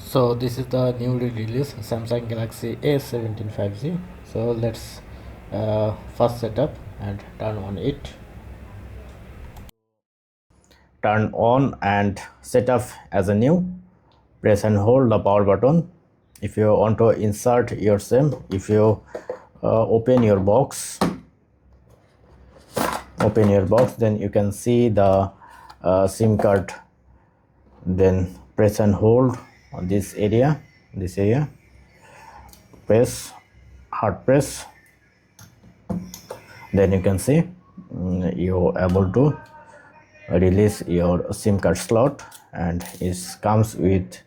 So this is the newly released Samsung Galaxy A17 5G. So let's first set up and turn on it. Turn on and set up as a new. Press and hold the power button. If you want to insert your SIM, if you open your box, then you can see the SIM card. Then press and hold on this area, press, hard press, then you can see you're able to release your SIM card slot, and it comes with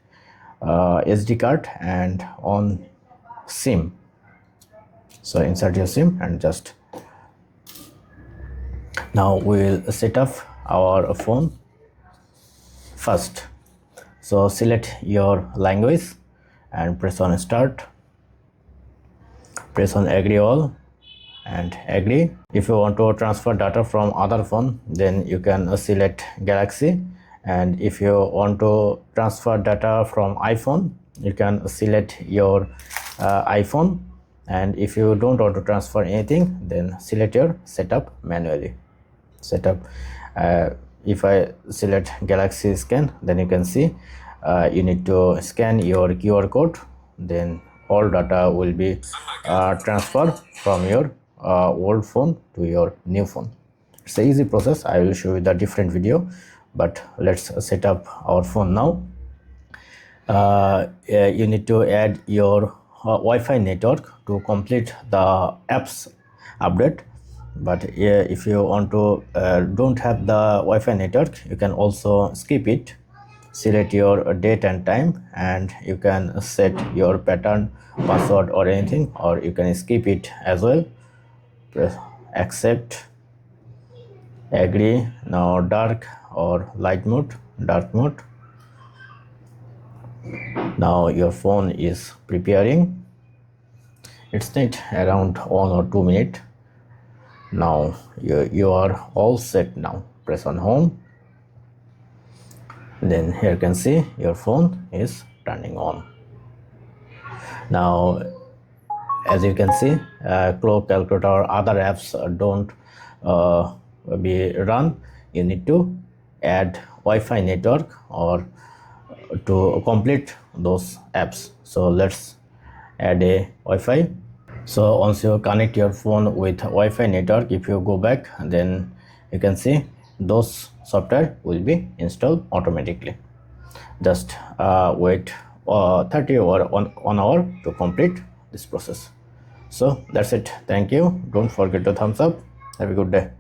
SD card and on SIM. So insert your SIM and just now we'll set up our phone first. So select your language and press on start, press on agree all and agree. If you want to transfer data from other phone, then you can select Galaxy, and if you want to transfer data from iPhone, you can select your iPhone, and if you don't want to transfer anything, then select your setup manually. Setup, if I select Galaxy scan, then you can see you need to scan your QR code, then all data will be transferred from your old phone to your new phone. It's an easy process. I will show you the different video, but let's set up our phone now. You need to add your Wi-Fi network to complete the apps update. But if you want to don't have the Wi-Fi network, you can also skip it. Select your date and time, and you can set your pattern, password or anything, or you can skip it as well. Press accept, agree. Now dark or light mode, dark mode. Now your phone is preparing. It's need around 1 or 2 minutes. Now you are all set. Now press on home, then here you can see your phone is turning on. Now as you can see, clock, calculator or other apps don't be run. You need to add Wi-Fi network or to complete those apps. So let's add a Wi-Fi. So once you connect your phone with Wi-Fi network, if you go back, then you can see those software will be installed automatically. Just wait 30 or 1 hour to complete this process. So that's it. Thank you. Don't forget to thumbs up. Have a good day.